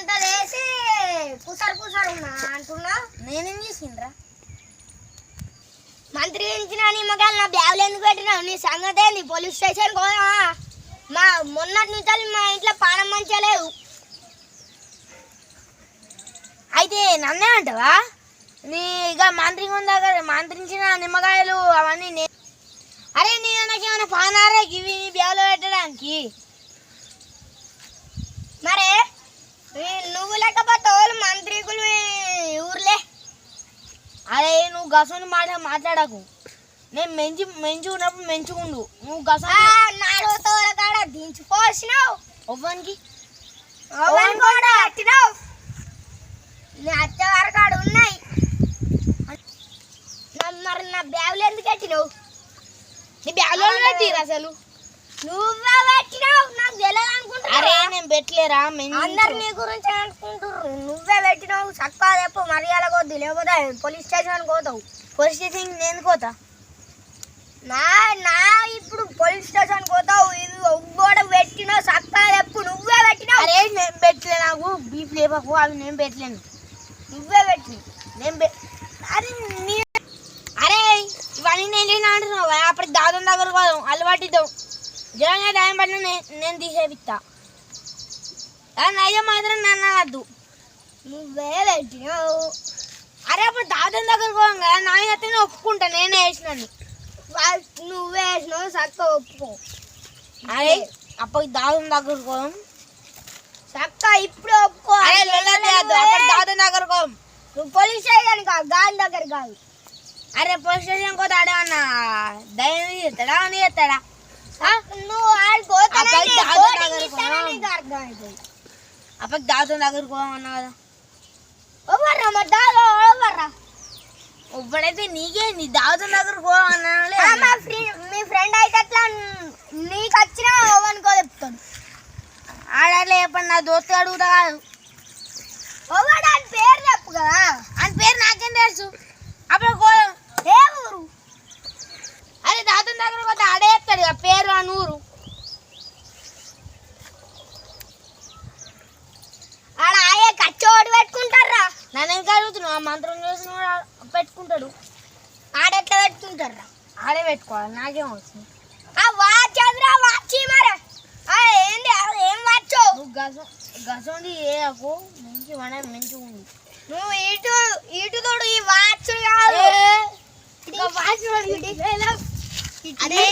అంతా వేసి పుసరు ఉన్నా అంటున్నా. నేనేం చేసిండ్రా? మంత్రి ఇచ్చిన నిమ్మకాయలు నా బ్యాగులు ఎందుకు పెట్టినావు? నీ సంగతి ఏంది? పోలీస్ స్టేషన్ పోదా? మొన్నటి నుంచి మా ఇంట్లో పానం మంచిగా లేదు. అయితే నన్నే అంటావా? నీ ఇక మంత్రించిన నిమ్మకాయలు అవన్నీ అరే నేను నాకేమైనా పానారే ఇవి బ్యాగులో పెట్టడానికి? మరే నువ్వు లేకపోతే మంత్రికులు ఊర్లే. అరే నువ్వు గసని మాట్లాడకు. నేను మంచి ఉన్నప్పుడు మంచుకుండు. నువ్వు గస నాలుగు తోల కాడ దించిపోసినావు. ఒవ్వనికి కూడా అట్టినావు. నీ అత్తవారి కాడ ఉన్నాయి. మరి నా బ్యాగులు ఎందుకు కట్టినావు? నీ బ్యాగులో పెట్టిరా అసలు? నువ్వే పెట్టినావు. నాకు తెలియదు అనుకుంటా. అరే నేను పెట్టలేరా? అందరు నీ గురించి అనుకుంటారు. నువ్వే పెట్టినావు. చక్కగా చెప్పు, మర్యాద కొద్ది, లేకపోతే పోలీస్ స్టేషన్ పోతావు. పోలీస్ స్టేషన్ నేను పోతా. నా ఇప్పుడు పోలీస్ స్టేషన్ పోతావు. ఇది ఒగ్గోడ పెట్టినావు. చక్కగా చెప్పు, నువ్వే పెట్టినావు. అరే నేను పెట్టలే. నాకు బీఫ్ లేపకు. అవి నేను పెట్టలేను. నువ్వే పెట్టినావు. అరే అరే ఇవన్నీ నేను అంటున్నావు. అప్పటికి దాదం దగ్గర పోదాం, అలవాటిద్దాం. జరంగా టైం పడిన నేను తీసేపిస్తా. నైజం మాత్రం నన్ను వద్దు. నువ్వే పెట్టినావు. అరే అప్పుడు దాదం దగ్గర పోదాం కదా. నాయనైతే నేను ఒప్పుకుంటా. నేనే వేసినాను. నువ్వే వేసినావు. చక్కగా ఒప్పుకో. అరే అప్పటికి దాదం దగ్గర పోదాం. చక్కగా ఇప్పుడు ఒప్పుకో. అప్పుడు దాదం దగ్గర పోదాం. నువ్వు పోలీస్ స్టేషన్ కాదు, గాలి దగ్గర కాదు. అరే పోలీస్ స్టేషన్ పోతే ఆడేమన్నా దయ్యం చేస్తాడా? అని చేస్తాడా? నువ్వు అప్పటికి దాదం దగ్గరకు పోదామన్నా కదా. ఇప్పుడైతే నీకే నీ దాదం దగ్గరకు పోదామన్నా. మీ ఫ్రెండ్ అయితే అట్లా నీకు వచ్చినా ఓవనుకో చెప్తాడు. ఆడలే చెప్పండి. నా దోస్తు అడుగుతా కాదు. ఓవాడు అని పేరు చెప్పు కదా. అని పేరు నాకేం తెలుసు? అప్పుడు ఏ ఊరు? అరే దాదం దగ్గర పోతే ఆడే చెప్తాడు కదా పేరు ఆ నూరు. ఆడ ఆయే కచ్చోడు పెట్టుకుంటారా? నన్ను ఇంకా అడుగుతున్నావు? ఆ మంత్రం చేసిన పెట్టుకుంటాడు. ఆడెట్లా పెట్టుకుంటారా? ఆడే పెట్టుకోవాలి. నాకేం వస్తుంది? వాచ్ అదిరా, వాచి మరి ఏంది? ఏం వాచో? నువ్వు గసండి ఏకు మంచిగా ఉంది. నువ్వు ఇటు తోడు. ఈ వాచ్ కాదు. వాచ్ అదే